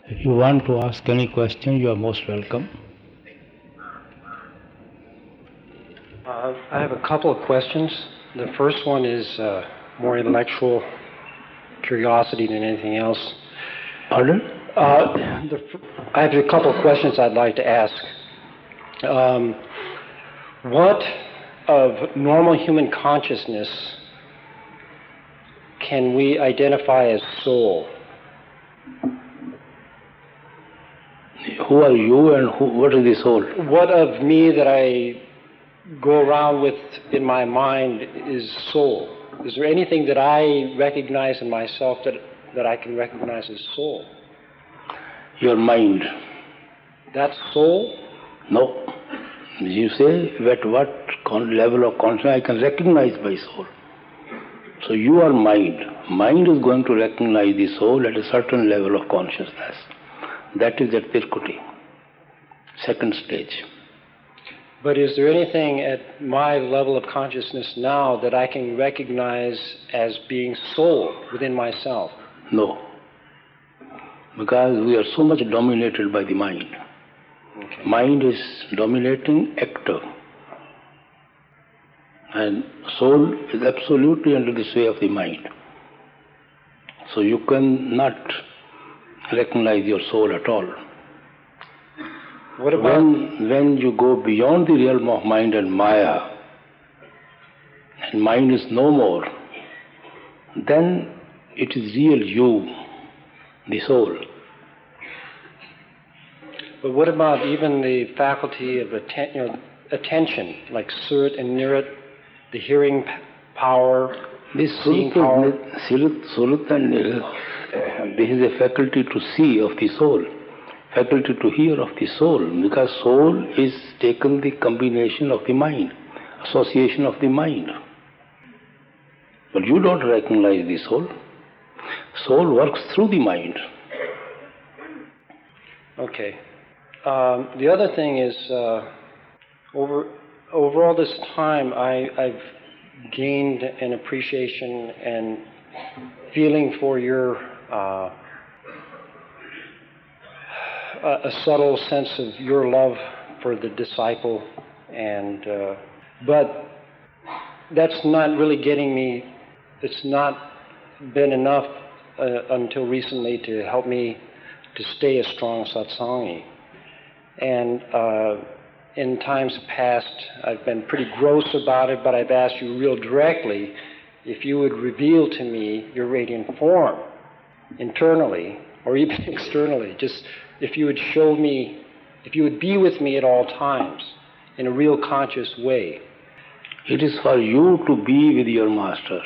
If you want to ask any question, you are most welcome. I have a couple of questions. The first one is more intellectual curiosity than anything else. Pardon? I have a couple of questions I'd like to ask. What of normal human consciousness can we identify as soul? Who are you and what is the soul? What of me that I go around with in my mind is soul? Is there anything that I recognize in myself that I can recognize as soul? Your mind. That's soul? No. You say at what level of consciousness I can recognize my soul. So you are mind. Mind is going to recognize the soul at a certain level of consciousness. That is at Tirkuti, second stage. But is there anything at my level of consciousness now that I can recognize as being soul within myself? No. Because we are so much dominated by the mind. Okay. Mind is dominating actor. And soul is absolutely under the sway of the mind. So you cannot recognize your soul at all. What about when you go beyond the realm of mind and Maya, and mind is no more, then it is real you, the soul. But what about even the faculty of attention, like Surat and Nirat, the hearing power, This seeing power? Surat and Nirat, this is a faculty to see of the soul, faculty to hear of the soul, because soul is taken the combination of the mind, association of the mind. But you don't recognize the soul. Soul works through the mind. Okay. The other thing is, over all this time, I've gained an appreciation and feeling for your a subtle sense of your love for the disciple, and but that's not really getting me. It's not been enough until recently to help me to stay a strong satsangi. And in times past, I've been pretty gross about it, but I've asked you real directly if you would reveal to me your radiant form internally or even externally. Just if you would show me, if you would be with me at all times in a real conscious way. It is for you to be with your master.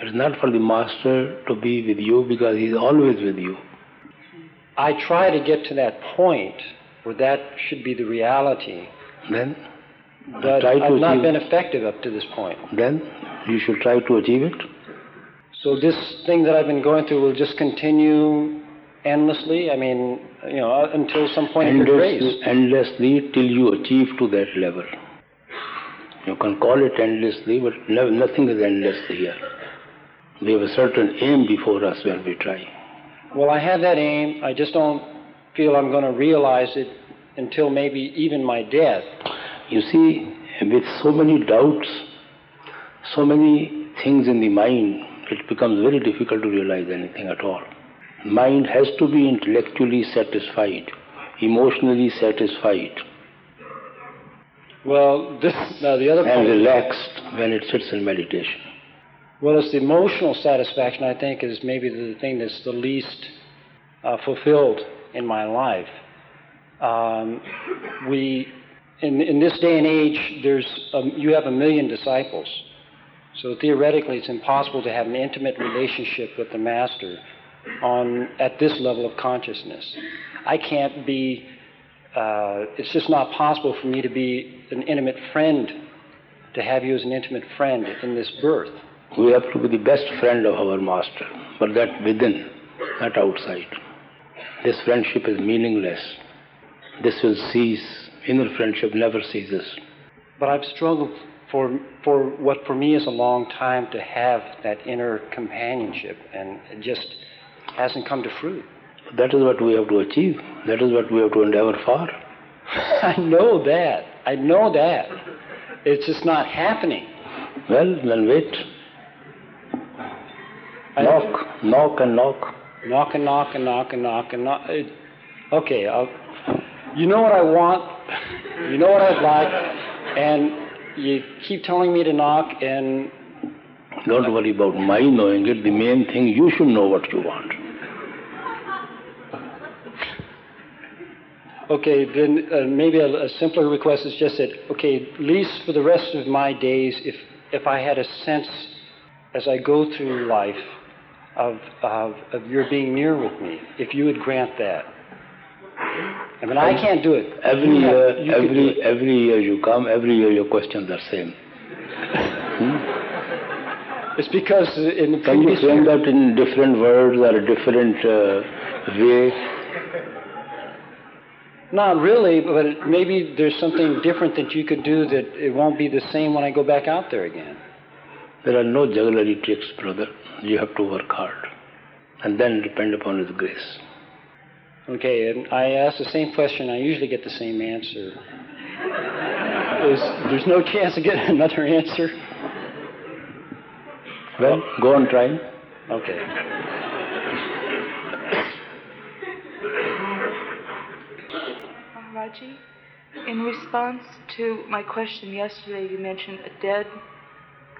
It is not for the master to be with you, because he is always with you. I try to get to that point where that should be the reality. Then but I've not been effective up to this point. Then you should try to achieve it. So this thing that I've been going through will just continue endlessly? I mean, until some point of your grace. Endlessly till you achieve to that level. You can call it endlessly, but nothing is endless here. We have a certain aim before us when we try. Well, I have that aim. I just don't feel I'm going to realize it until maybe even my death. You see, with so many doubts, so many things in the mind, it becomes very difficult to realize anything at all. Mind has to be intellectually satisfied, emotionally satisfied. Well, the other and relaxed when it sits in meditation. Well, it's the emotional satisfaction, I think, is maybe the thing that's the least fulfilled in my life. In this day and age, you have 1 million disciples. So theoretically, it's impossible to have an intimate relationship with the Master at this level of consciousness. I can't be. It's just not possible for me to be an intimate friend, to have you as an intimate friend in this birth. We have to be the best friend of our Master, but that within, not outside. This friendship is meaningless. This will cease. Inner friendship never ceases. But I've struggled for what for me is a long time to have that inner companionship, and it just hasn't come to fruit. That is what we have to achieve. That is what we have to endeavor for. I know that. I know that. It's just not happening. Well, then wait. Knock and knock. Knock and knock and knock and knock and knock. Okay, you know what I want, you know what I'd like, and you keep telling me to knock, and... Don't worry about my knowing it. The main thing, you should know what you want. Okay, then maybe a simpler request is just that, okay, at least for the rest of my days, if I had a sense as I go through life of your being near with me, if you would grant that. I mean, I can't do it. Every year you come, every year your questions are same. It's because in the Can you previous frame year, that in different words or a different way? not really, but maybe there's something different that you could do that it won't be the same when I go back out there again. There are no jugglery tricks, brother. You have to work hard and then depend upon His grace. Okay, and I ask the same question, I usually get the same answer. There's no chance of getting another answer? Well, go on trying. Okay. Maharaji, in response to my question yesterday, you mentioned a dead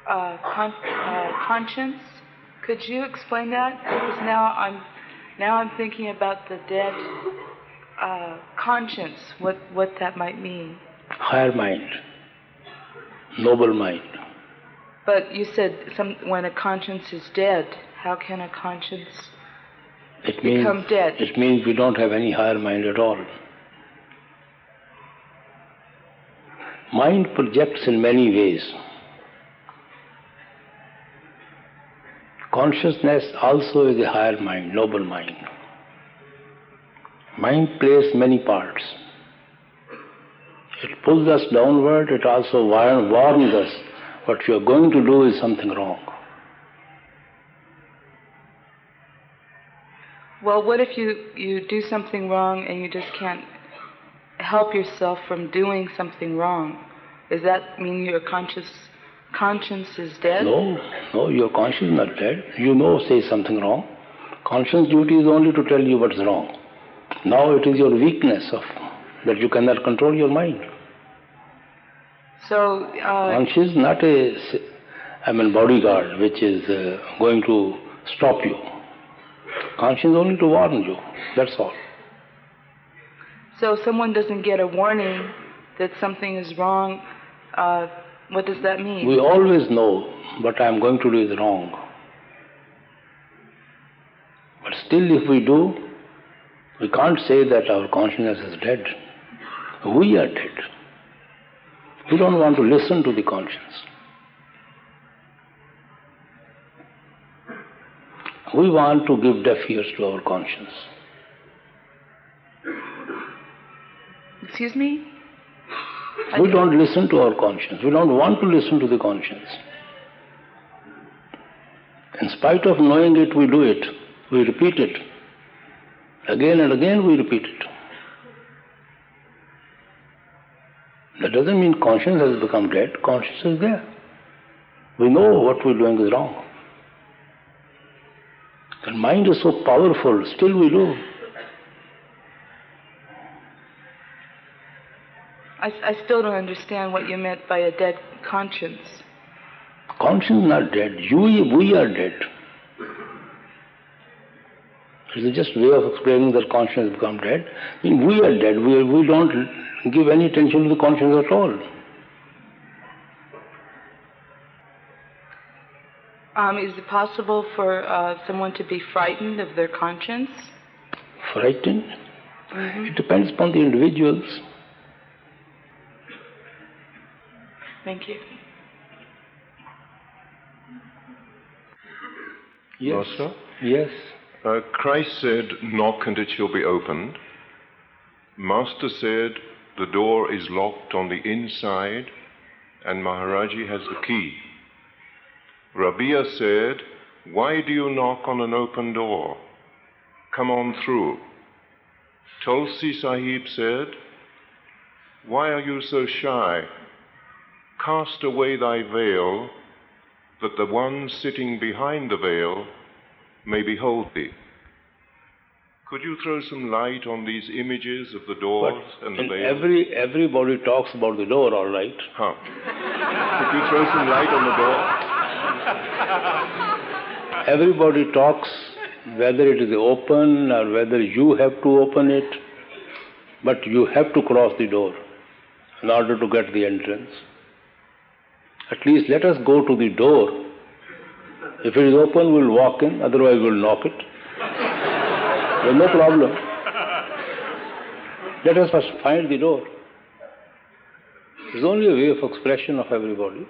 conscience. Could you explain that? Because now I'm thinking about the dead conscience, what that might mean. Higher mind, noble mind. But you said when a conscience is dead, how can a conscience become dead? It means we don't have any higher mind at all. Mind projects in many ways. Consciousness also is a higher mind, noble mind. Mind plays many parts. It pulls us downward, it also warns us what you are going to do is something wrong. Well, what if you do something wrong and you just can't help yourself from doing something wrong? Does that mean your conscience is dead? No, your conscience is not dead. You say something wrong. Conscience duty is only to tell you what's wrong. Now it is your weakness that you cannot control your mind. So conscience is not a bodyguard which is going to stop you. Conscience only to warn you. That's all. So if someone doesn't get a warning that something is wrong, what does that mean? We always know what I am going to do is wrong. But still if we do, we can't say that our consciousness is dead. We are dead. We don't want to listen to the conscience. We want to give deaf ears to our conscience. Excuse me? We don't listen to our conscience. We don't want to listen to the conscience. In spite of knowing it, we do it. We repeat it. Again and again we repeat it. That doesn't mean conscience has become dead. Conscience is there. We know what we're doing is wrong. The mind is so powerful, still we do. I still don't understand what you meant by a dead conscience. Conscience is not dead. We are dead. It's just a way of explaining that conscience has become dead. I mean, we are dead. We don't give any attention to the conscience at all. Is it possible for someone to be frightened of their conscience? Frightened? Mm-hmm. It depends upon the individuals. Thank you. Yes. Master? Yes. Christ said, "Knock and it shall be opened." Master said, the door is locked on the inside and Maharaji has the key. Rabia said, "Why do you knock on an open door?" come on through. Tulsi Sahib said, "Why are you so shy? Cast away thy veil, that the one sitting behind the veil may behold thee." Could you throw some light on these images of the doors and the veil? Everybody talks about the door, all right. Huh. Could you throw some light on the door? Everybody talks whether it is open or whether you have to open it, but you have to cross the door in order to get the entrance. At least let us go to the door. If it is open, we'll walk in, otherwise we'll knock it. There's no problem. Let us first find the door. It's only a way of expression of everybody.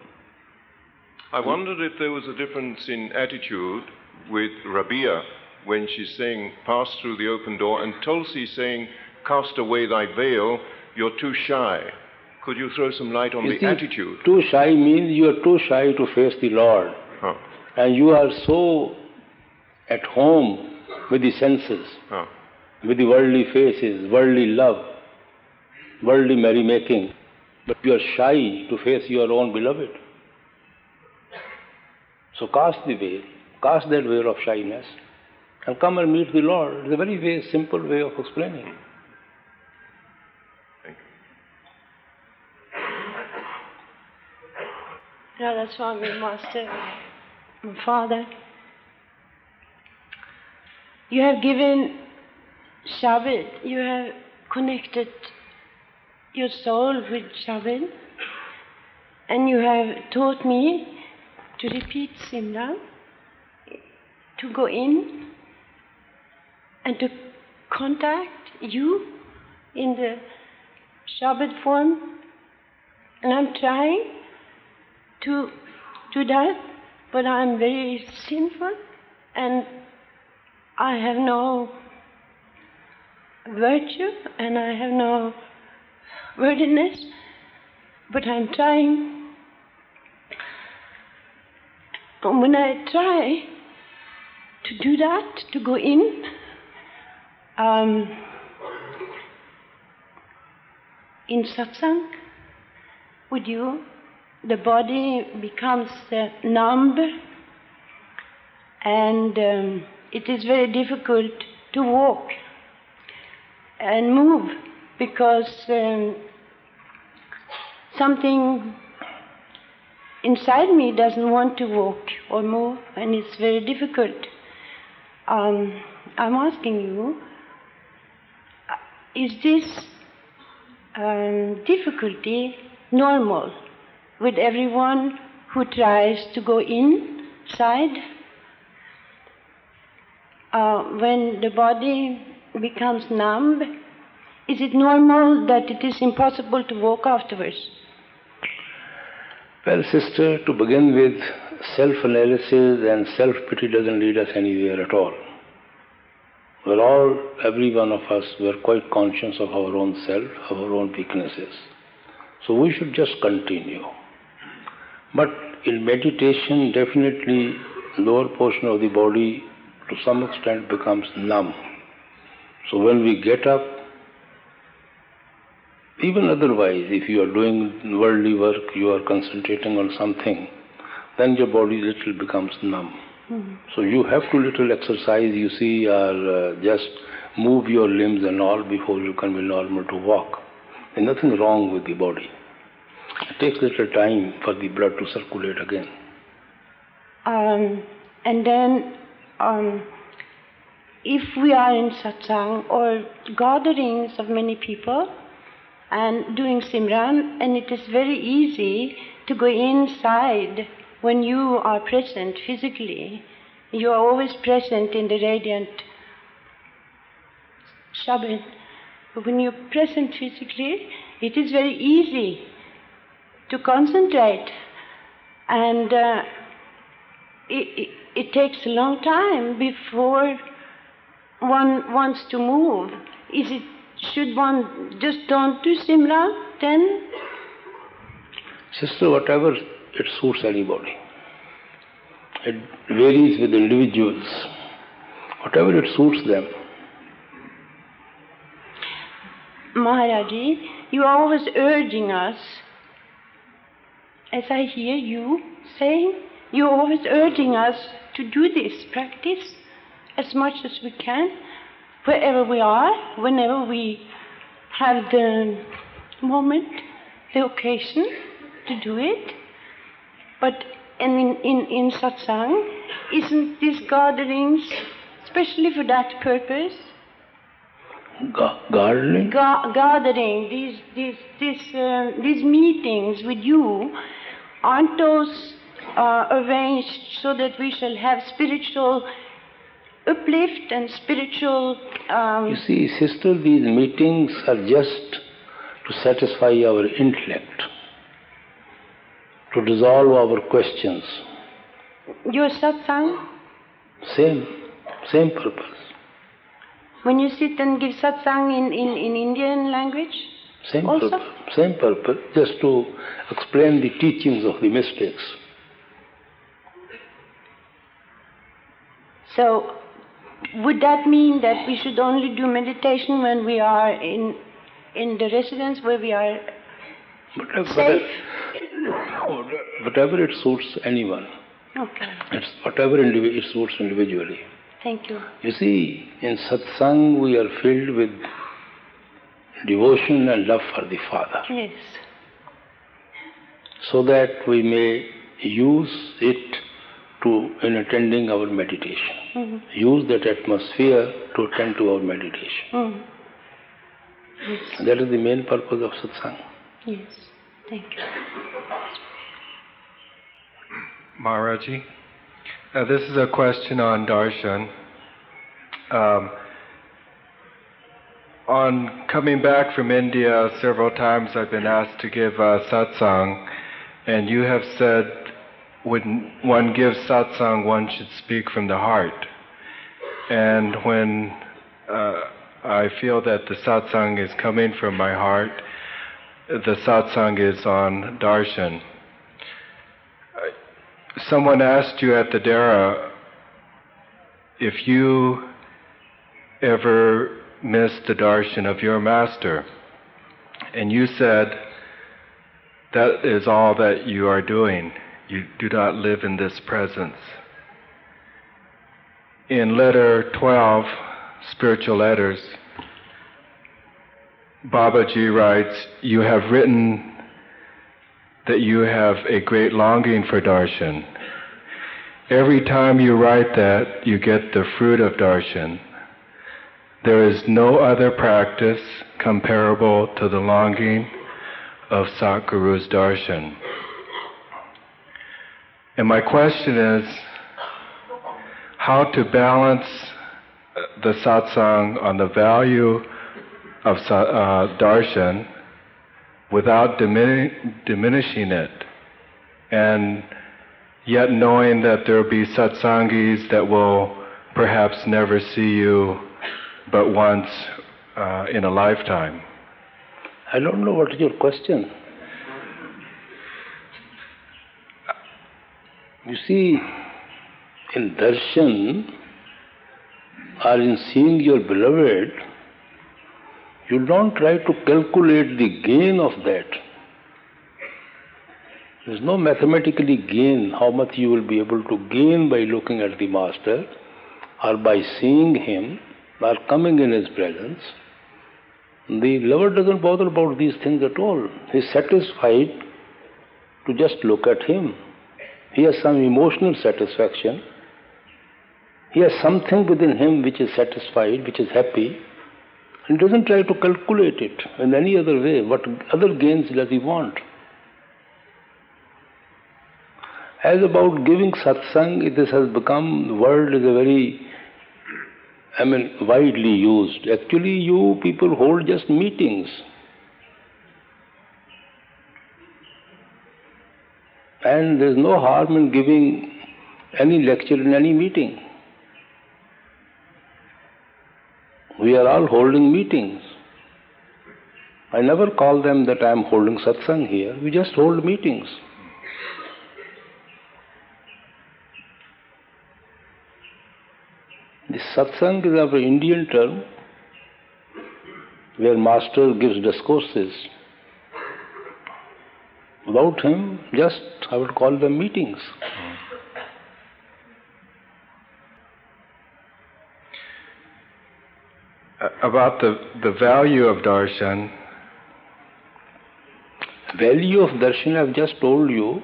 I wondered if there was a difference in attitude with Rabia when she's saying, "Pass through the open door," and Tulsi saying, "Cast away thy veil, you're too shy." Could you throw some light on the attitude? Too shy means you are too shy to face the Lord. Huh. And you are so at home with the senses, with the worldly faces, worldly love, worldly merrymaking, but you are shy to face your own beloved. So cast the veil, cast that veil of shyness, and come and meet the Lord. It's a very simple way of explaining. Radha Swami Master, my father, you have given Shabad, you have connected your soul with Shabad, and you have taught me to repeat Simran, to go in and to contact you in the Shabad form, and I'm trying to do that, but I'm very sinful and I have no virtue and I have no worthiness, but I'm trying. And when I try to do that, to go in, in satsang with you, the body becomes numb, and it is very difficult to walk and move because something inside me doesn't want to walk or move, and it's very difficult. I'm asking you, is this difficulty normal with everyone who tries to go inside? When the body becomes numb, is it normal that it is impossible to walk afterwards? Well, sister, to begin with, self-analysis and self-pity doesn't lead us anywhere at all. Every one of us, were quite conscious of our own self, our own weaknesses. So we should just continue. But in meditation, definitely lower portion of the body to some extent becomes numb. So when we get up, even otherwise, if you are doing worldly work, you are concentrating on something, then your body little becomes numb. Mm-hmm. So you have to little exercise, you see, or just move your limbs and all before you can be normal to walk. There's nothing wrong with the body. It takes little time for the blood to circulate again. And then, if we are in satsang or gatherings of many people and doing Simran, and it is very easy to go inside when you are present physically, you are always present in the radiant Shabad. But when you're present physically, it is very easy to concentrate, and it takes a long time before one wants to move. Should one just don't do Simran then? Sister, whatever it suits anybody. It varies with individuals. Whatever it suits them. Maharaji, you are always urging us, as I hear you saying, you're always urging us to do this practice as much as we can, wherever we are, whenever we have the moment, the occasion to do it. But in satsang, isn't these gatherings especially for that purpose? Gardening? Gathering, these meetings with you, aren't those arranged so that we shall have spiritual uplift and spiritual... You see, sister, these meetings are just to satisfy our intellect, to resolve our questions. Your satsang? Same purpose. When you sit and give satsang in Indian language? Same also? purpose. Same purpose, just to explain the teachings of the mystics. So, would that mean that we should only do meditation when we are in the residence where we are safe? Whatever it suits anyone. Okay. It's whatever it suits individually. Thank you. You see, in satsang we are filled with devotion and love for the Father. Yes. So that we may use it in attending our meditation. Mm-hmm. Use that atmosphere to attend to our meditation. Mm. Yes. That is the main purpose of satsang. Yes. Thank you. Maharaji, this is a question on darshan. On coming back from India, several times I've been asked to give satsang, and you have said when one gives satsang, one should speak from the heart. And when I feel that the satsang is coming from my heart, the satsang is on darshan. Someone asked you at the Dara if you ever missed the darshan of your master, and you said that is all that you are doing. You do not live in this presence. In letter 12, Spiritual Letters, Babaji writes, you have written that you have a great longing for darshan. Every time you write that, you get the fruit of darshan. There is no other practice comparable to the longing of Satguru's darshan. And my question is, how to balance the satsang on the value of darshan without diminishing it, and yet knowing that there will be satsangis that will perhaps never see you but once in a lifetime. I don't know what is your question. You see, in darshan or in seeing your beloved, you don't try to calculate the gain of that. There is no mathematically gain how much you will be able to gain by looking at the Master or by seeing him or coming in his presence. The lover doesn't bother about these things at all. He is satisfied to just look at him. He has some emotional satisfaction. He has something within him which is satisfied, which is happy. He doesn't try to calculate it in any other way. What other gains does he want? As about giving satsang, this has become, the word is a very, widely used. Actually, you people hold just meetings. And there's no harm in giving any lecture in any meeting. We are all holding meetings. I never call them that I am holding satsang here. We just hold meetings. The satsang is our Indian term. where master gives discourses. Without him, just I would call them meetings. About the value of darshan. Value of darshan, I've just told you.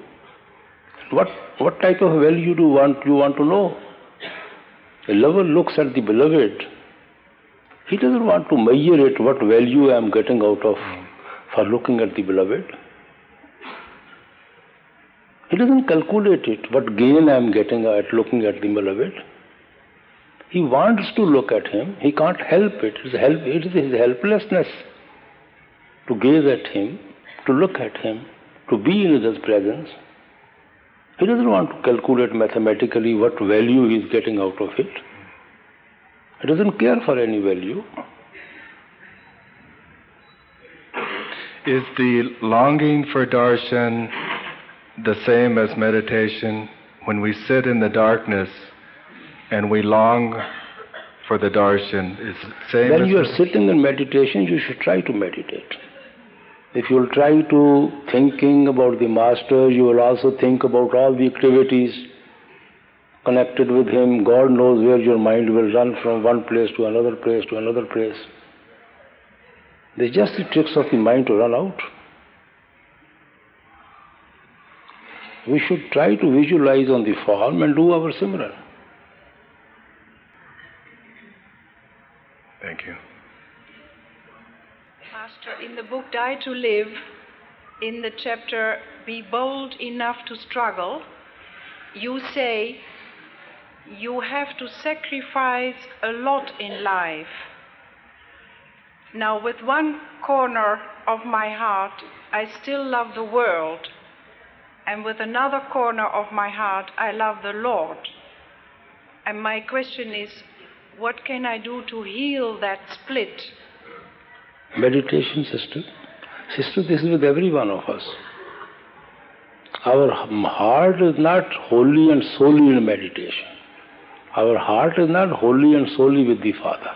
What type of value do you want to know? A lover looks at the beloved. He doesn't want to measure it, what value I am getting out of for looking at the beloved. He doesn't calculate it, what gain I am getting at looking at the beloved. He wants to look at him. He can't help it. It is his helplessness to gaze at him, to look at him, to be in his presence. He doesn't want to calculate mathematically what value he is getting out of it. He doesn't care for any value. Is the longing for darshan the same as meditation? When we sit in the darkness and we long for the darshan, is it the same? When you are sitting in meditation, you should try to meditate. If you will try to thinking about the master, you will also think about all the activities connected with him. God knows where your mind will run from one place to another place to another place. They're just the tricks of the mind to run out. We should try to visualize on the form and do our Simran. Thank you. Master, in the book Die to Live, in the chapter Be Bold Enough to Struggle, you say you have to sacrifice a lot in life. Now, with one corner of my heart, I still love the world, and with another corner of my heart, I love the Lord. And my question is, what can I do to heal that split? Meditation, sister. Sister, this is with every one of us. Our heart is not wholly and solely in meditation. Our heart is not wholly and solely with the Father.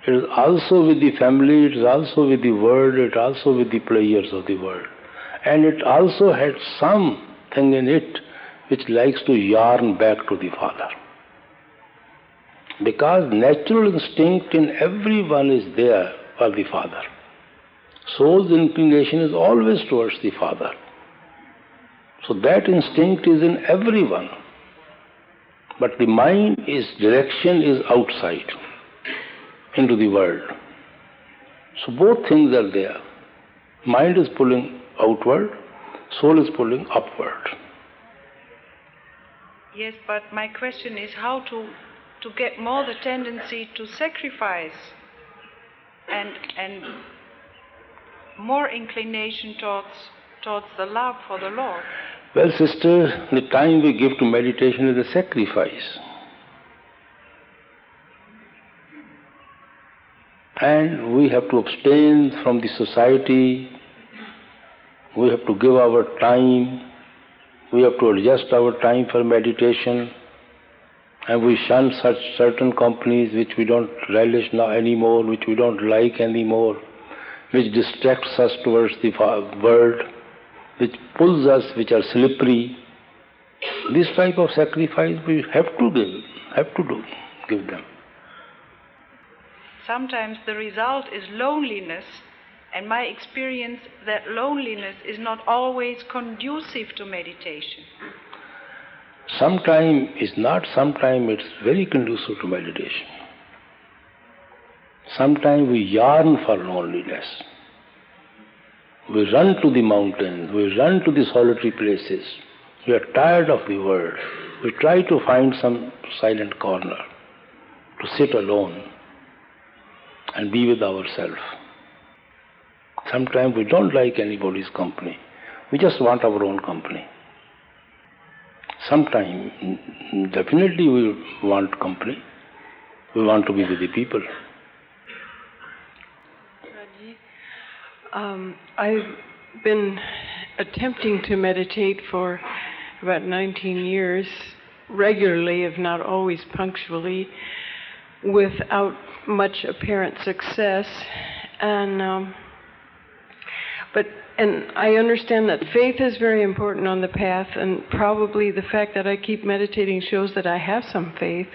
It is also with the family, it is also with the world, it is also with the pleasures of the world. And it also had something in it which likes to yearn back to the Father. Because natural instinct in everyone is there for the Father. Soul's inclination is always towards the Father. So that instinct is in everyone. But the mind's direction is outside, into the world. So both things are there. Mind is pulling outward, soul is pulling upward. Yes, but my question is how to get more the tendency to sacrifice and more inclination towards the love for the Lord. Well, sister, the time we give to meditation is a sacrifice. And we have to abstain from the society, we have to give our time, we have to adjust our time for meditation, and we shun such certain companies which we don't relish now anymore, which we don't like anymore, which distracts us towards the world, which pulls us, which are slippery. This type of sacrifice we have to give them. Sometimes the result is loneliness, and my experience that loneliness is not always conducive to meditation. Sometimes it's not, sometimes it's very conducive to meditation. Sometimes we yearn for loneliness. We run to the mountains, we run to the solitary places. We are tired of the world. We try to find some silent corner to sit alone and be with ourselves. Sometimes we don't like anybody's company. We just want our own company. Sometimes, definitely we want company. We want to be with the people. I've been attempting to meditate for about 19 years, regularly, if not always punctually, without much apparent success. And and I understand that faith is very important on the path, and probably the fact that I keep meditating shows that I have some faith.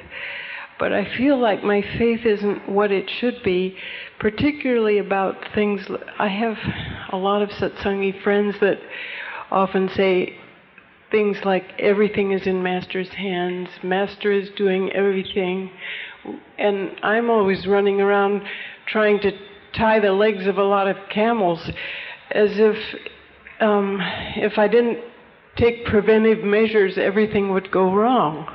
But I feel like my faith isn't what it should be, particularly about things. I have a lot of satsangi friends that often say things like, everything is in Master's hands, Master is doing everything. And I'm always running around trying to tie the legs of a lot of camels, as if I didn't take preventive measures, everything would go wrong.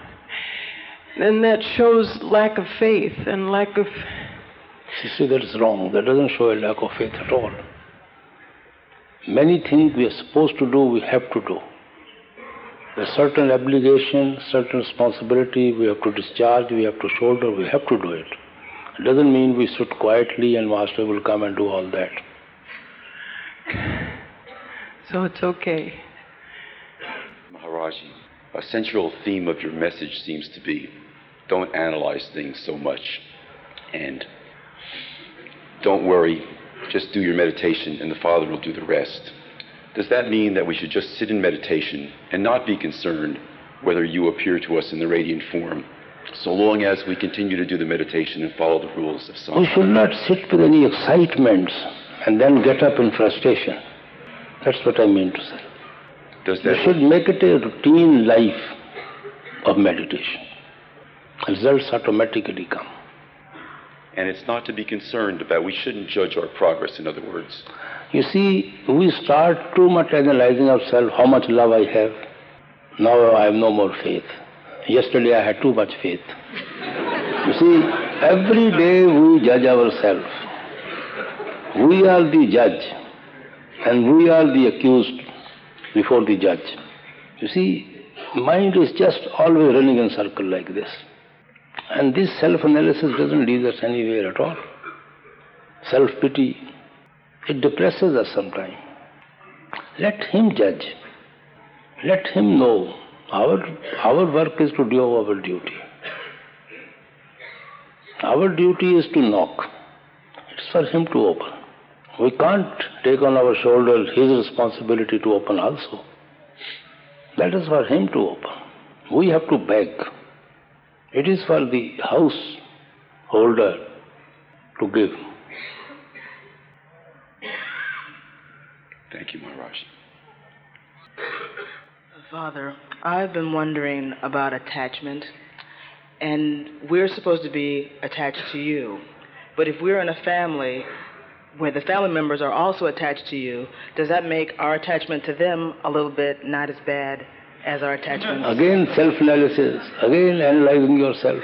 And that shows lack of faith and lack of... You see, that's wrong. That doesn't show a lack of faith at all. Many things we are supposed to do, we have to do. There's certain obligation, certain responsibility we have to discharge, we have to shoulder, we have to do it. It doesn't mean we sit quietly and Master will come and do all that. So it's okay. Maharaji, a central theme of your message seems to be, don't analyze things so much, and don't worry, just do your meditation and the Father will do the rest. Does that mean that we should just sit in meditation and not be concerned whether you appear to us in the radiant form, so long as we continue to do the meditation and follow the rules of Sangha? We should not sit with any excitements and then get up in frustration. That's what I mean to say. You should make it a routine life of meditation. Results automatically come. And it's not to be concerned about, we shouldn't judge our progress, in other words. You see, we start too much analyzing ourselves, how much love I have. Now I have no more faith. Yesterday I had too much faith. You see, every day we judge ourselves. We are the judge and we are the accused before the judge. You see, mind is just always running in a circle like this. And this self-analysis doesn't lead us anywhere at all. Self-pity, it depresses us sometimes. Let him judge. Let him know. Our work is to do our duty. Our duty is to knock. It's for him to open. We can't take on our shoulders his responsibility to open also. That is for him to open. We have to beg. It is for the householder to give. Thank you, Maharaj. Father, I've been wondering about attachment, and we're supposed to be attached to you. But if we're in a family where the family members are also attached to you, does that make our attachment to them a little bit not as bad as our attachment? Again, self-analysis. Again, analyzing yourself.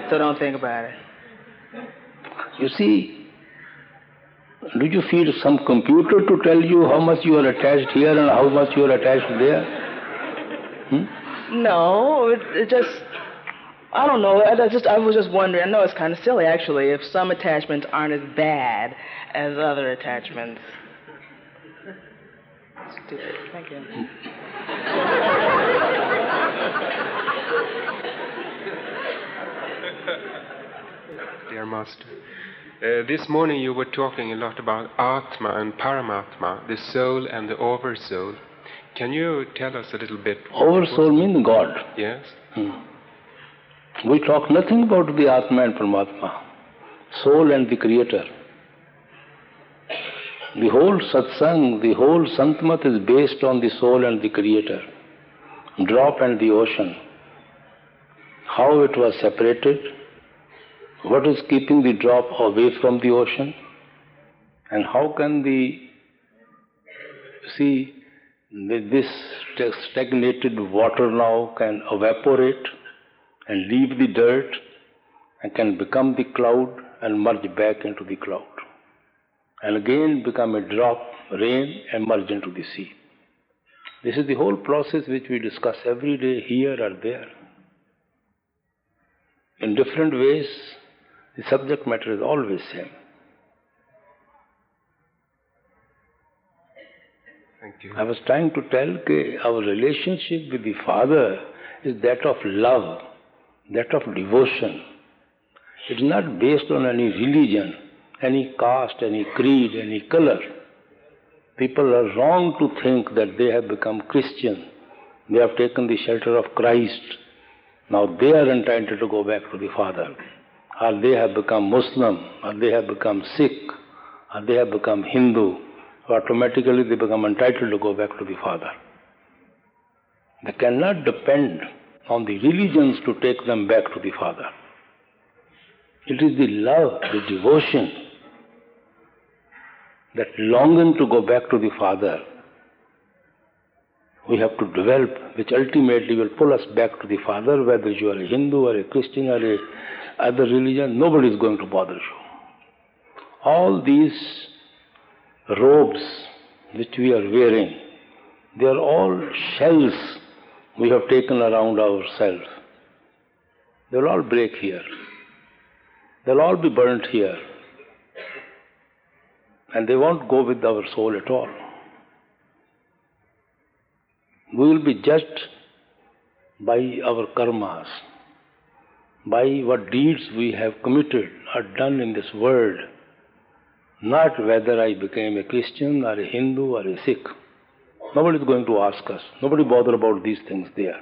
So don't think about it. You see, do you feed some computer to tell you how much you are attached here and how much you are attached there? No, it just, I don't know. I was just wondering. I know it's kind of silly, actually, if some attachments aren't as bad as other attachments. Stupid. Thank you. Dear Master, this morning you were talking a lot about Atma and Paramatma, the soul and the oversoul. Can you tell us a little bit? Oversoul means God. Yes. We talk nothing about the Atma and Paramatma, soul and the Creator. The whole satsang, the whole santmat is based on the soul and the Creator, drop and the ocean, how it was separated, what is keeping the drop away from the ocean, and how can this stagnated water now can evaporate and leave the dirt and can become the cloud and merge back into the cloud and again become a drop, rain, and merge into the sea. This is the whole process which we discuss every day here or there. In different ways, the subject matter is always same. Thank you. I was trying to tell that our relationship with the Father is that of love, that of devotion. It is not based on any religion any caste, any creed, any color. People are wrong to think that they have become Christian. They have taken the shelter of Christ. Now they are entitled to go back to the Father. Or they have become Muslim, or they have become Sikh, or they have become Hindu. Automatically they become entitled to go back to the Father. They cannot depend on the religions to take them back to the Father. It is the love, the devotion, that longing to go back to the Father we have to develop, which ultimately will pull us back to the Father, whether you are a Hindu or a Christian or a other religion, nobody is going to bother you. All these robes which we are wearing, they are all shells we have taken around ourselves. They will all break here. They will all be burnt here. And they won't go with our soul at all. We will be judged by our karmas, by what deeds we have committed or done in this world, not whether I became a Christian or a Hindu or a Sikh. Nobody is going to ask us. Nobody bother about these things there.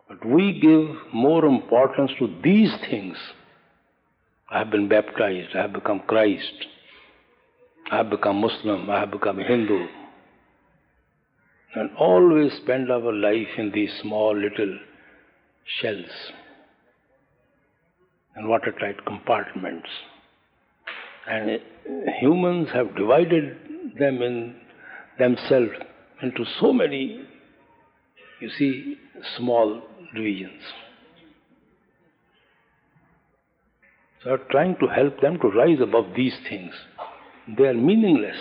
But we give more importance to these things. I have been baptized, I have become Christ, I have become Muslim, I have become a Hindu. And always spend our life in these small little shells and watertight compartments. And humans have divided them in themselves into so many, you see, small divisions. So I'm trying to help them to rise above these things. They are meaningless.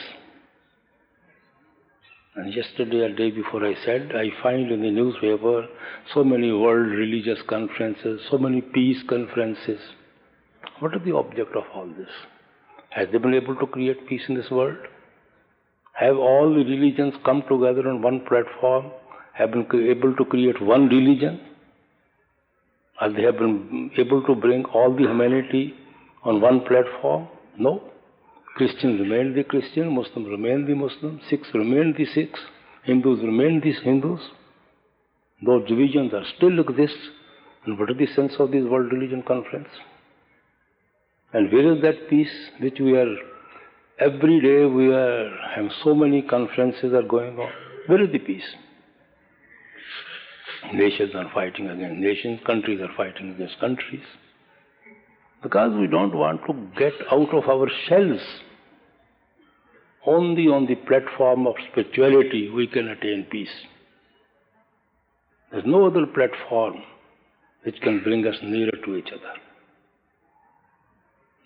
And yesterday or day before I said, I find in the newspaper so many world religious conferences, so many peace conferences. What is the object of all this? Have they been able to create peace in this world? Have all the religions come together on one platform, have been able to create one religion? Or they have been able to bring all the humanity on one platform? No. Christians remain the Christian, Muslims remain the Muslim, Sikhs remain the Sikhs, Hindus remain the Hindus. Those divisions are still exist. And what is the sense of this World Religion Conference? And where is that peace which we are, every day we are, and so many conferences are going on. Where is the peace? Nations are fighting against nations, countries are fighting against countries. Because we don't want to get out of our shells. Only on the platform of spirituality we can attain peace. There's no other platform which can bring us nearer to each other.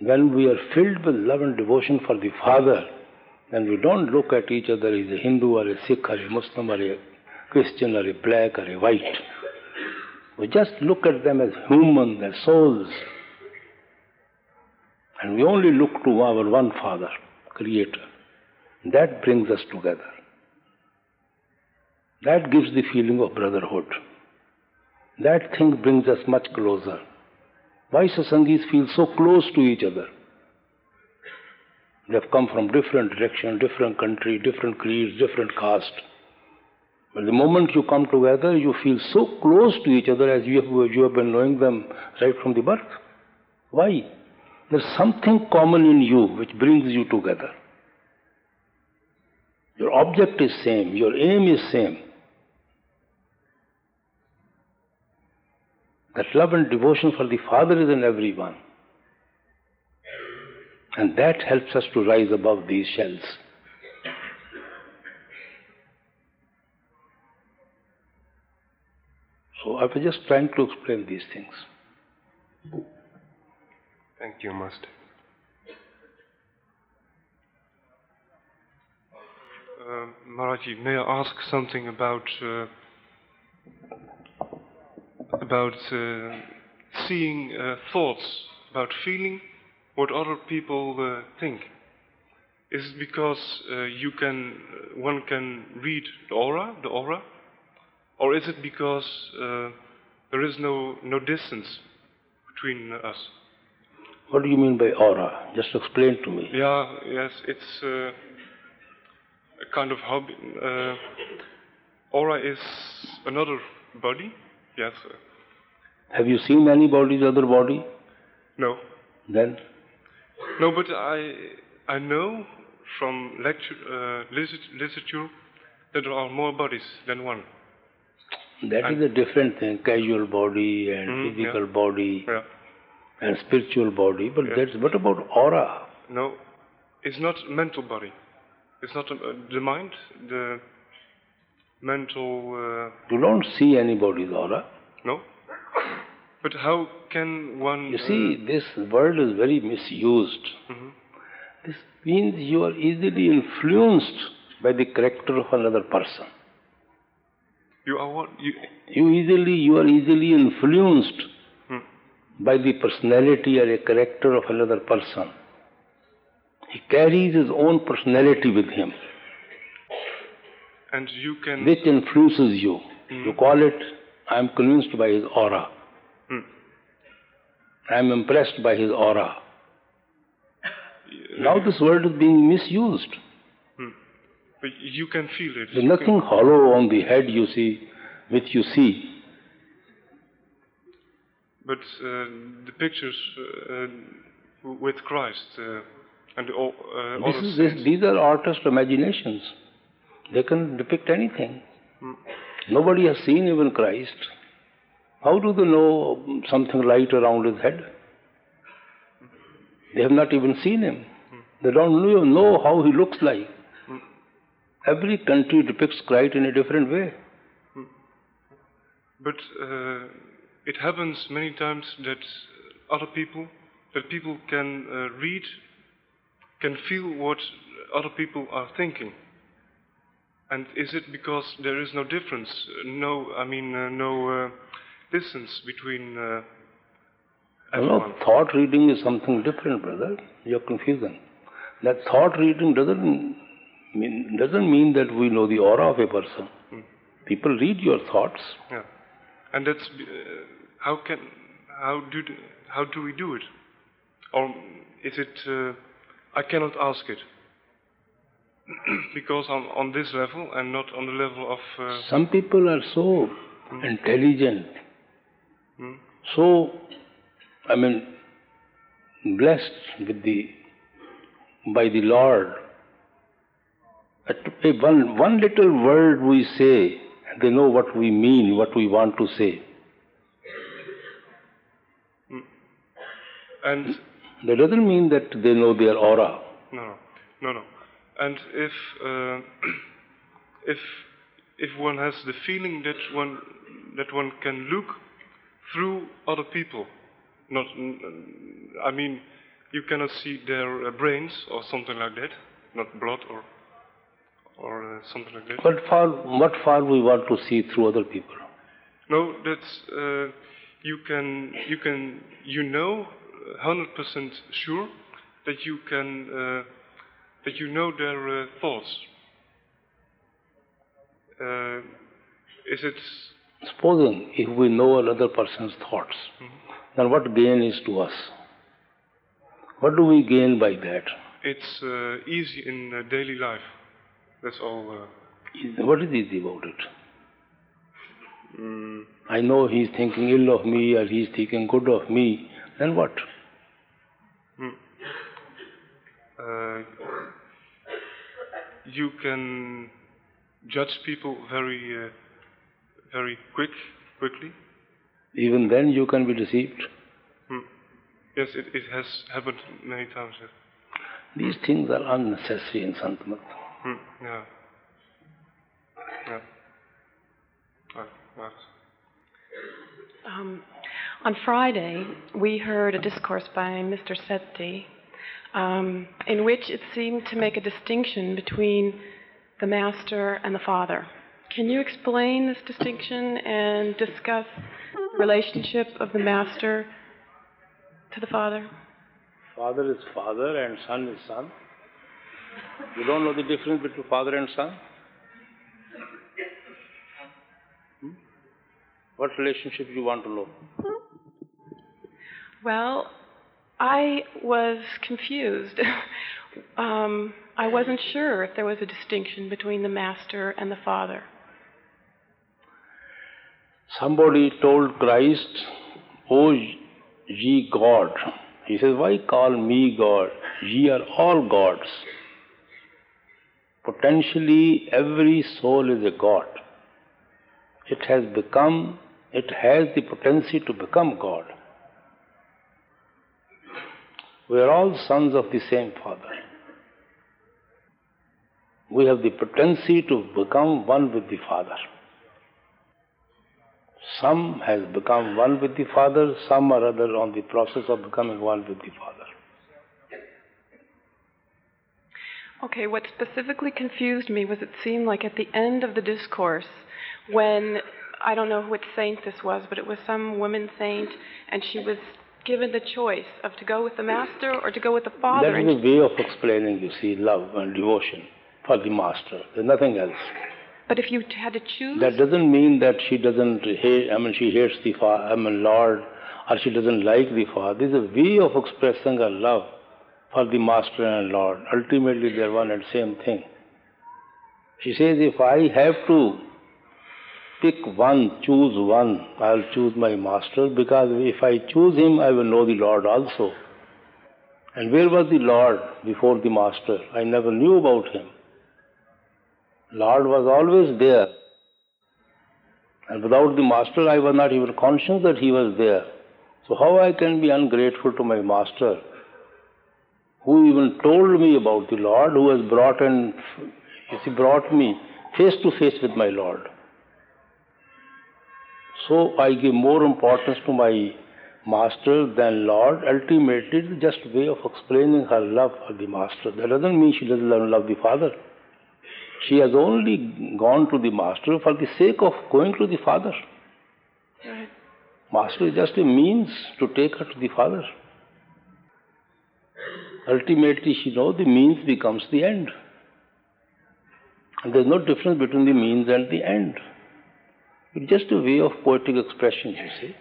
When we are filled with love and devotion for the Father, then we don't look at each other as a Hindu or a Sikh or a Muslim or a Christian or a black or a white. We just look at them as human, as souls. And we only look to our one Father, Creator. That brings us together. That gives the feeling of brotherhood. That thing brings us much closer. Why satsangis feel so close to each other? They have come from different directions, different country, different creeds, different caste. But the moment you come together, you feel so close to each other as you have been knowing them right from the birth. Why? There's something common in you which brings you together. Your object is same, your aim is same. That love and devotion for the Father is in everyone. And that helps us to rise above these shells. So I was just trying to explain these things. Thank you, Master. Maharaji, may I ask something about seeing thoughts, about feeling what other people think? Is it because one can read the aura, or is it because there is no distance between us? What do you mean by aura? Just explain to me. Yeah, yes, it's a kind of hobby. Aura is another body, yes. Have you seen anybody's other body? No. Then? No, but I know from literature that there are more bodies than one. That is a different thing, casual body and physical body and spiritual body, but what about aura? No, it's not mental body. It's not the mind, the mental... You don't see anybody's aura. No. But how can one... You see, this word is very misused. This means you are easily influenced by the character of another person. You are what? You are easily influenced by the personality or a character of another person. He carries his own personality with him. And you can... Which influences you. You call it, I am convinced by his aura. I am impressed by his aura. Now this word is being misused. But you can feel it. There's nothing hollow on the head, you see, which you see. But the pictures with Christ and all these are artist imaginations. They can depict anything. Nobody has seen even Christ. How do they know something light around his head? They have not even seen him. They don't even know how he looks like. Every country depicts Christ in a different way. But it happens many times that people can read, can feel what other people are thinking. And is it because there is no difference, no distance between everyone? Thought reading is something different, brother. You're confusing. That thought reading doesn't mean that we know the aura of a person. People read your thoughts. Yeah, and that's how do we do it? Or is it? I cannot ask it because on this level and not on the level of. Some people are so intelligent, so blessed by the Lord. One little word we say, they know what we mean, what we want to say. And that doesn't mean that they know their aura. No. And if one has the feeling that one can look through other people, you cannot see their brains or something like that, not blood or something like that. What far we want to see through other people? No, that's you know 100% sure that you can that you know their thoughts. Is it? Supposing if we know another person's thoughts, then what gain is to us? What do we gain by that? It's easy in daily life. That's all. What is easy about it? I know he's thinking ill of me or he's thinking good of me. Then what? You can judge people very quickly. Even then you can be deceived. Yes, it has happened many times. Yes. These things are unnecessary in Santmat. Yeah. Right. On Friday, we heard a discourse by Mr. Sethi, in which it seemed to make a distinction between the Master and the Father. Can you explain this distinction and discuss the relationship of the Master to the Father? Father is Father and Son is Son. You don't know the difference between Father and Son? What relationship you want to know? Well, I was confused. I wasn't sure if there was a distinction between the Master and the Father. Somebody told Christ, "O ye God." He says, "Why call me God? Ye are all gods." Potentially, every soul is a God. It has the potency to become God. We are all sons of the same Father. We have the potency to become one with the Father. Some has become one with the Father, some or other on the process of becoming one with the Father. Okay, what specifically confused me was it seemed like at the end of the discourse, when, I don't know which saint this was, but it was some woman saint, and she was given the choice of to go with the Master or to go with the Father. That is a way of explaining, you see, love and devotion for the Master. There's nothing else. But if you had to choose... That doesn't mean that she doesn't hate, she hates the Lord, or she doesn't like the Father. This is a way of expressing her love for the Master and Lord. Ultimately, they are one and same thing. She says, if I have to pick one, choose one, I'll choose my Master, because if I choose him, I will know the Lord also. And where was the Lord before the Master? I never knew about him. Lord was always there. And without the Master, I was not even conscious that he was there. So how I can be ungrateful to my Master, who even told me about the Lord, who has brought me face to face with my Lord. So I give more importance to my Master than Lord. Ultimately, it's just a way of explaining her love for the Master. That doesn't mean she doesn't love the Father. She has only gone to the Master for the sake of going to the Father. Right. Master is just a means to take her to the Father. Ultimately, she knows the means becomes the end. And there's no difference between the means and the end. It's just a way of poetic expression, you see.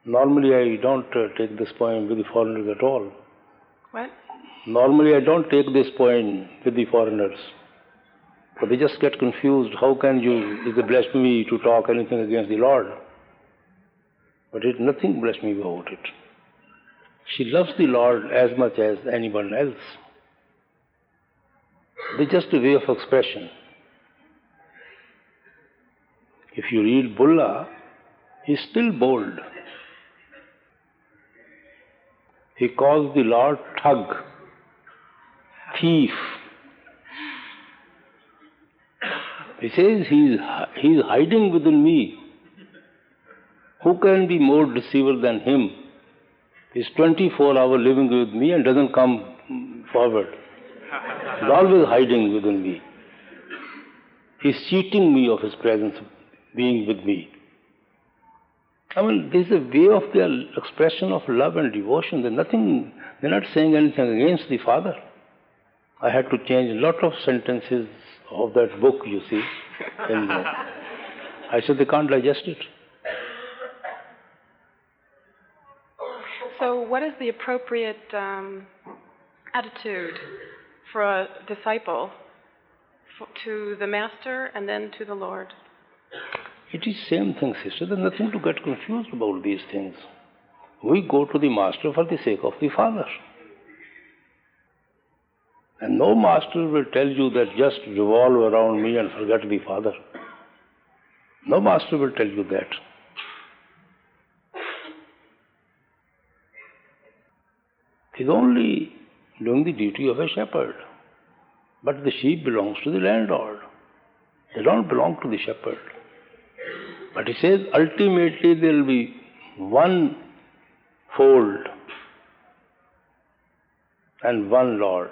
Normally, I don't take this poem with the foreigners at all. What? Normally, I don't take this poem with the foreigners. But they just get confused. How can you, is it blasphemy to talk anything against the Lord? But it's nothing blasphemy about it. She loves the Lord as much as anyone else. It's just a way of expression. If you read Bulla, he's still bold. He calls the Lord thug, thief. He says he's hiding within me. Who can be more deceiver than him? He's 24 hours living with me and doesn't come forward. He's always hiding within me. He's cheating me of his presence, being with me. This is a way of their expression of love and devotion. They're not saying anything against the Father. I had to change a lot of sentences of that book, you see. I said they can't digest it. So what is the appropriate attitude for a disciple to the Master and then to the Lord? It is same thing, sister. There's nothing to get confused about these things. We go to the Master for the sake of the Father. And no Master will tell you that just revolve around me and forget the Father. No Master will tell you that. He's only doing the duty of a shepherd. But the sheep belongs to the landlord. They don't belong to the shepherd. But he says ultimately there will be one fold and one Lord.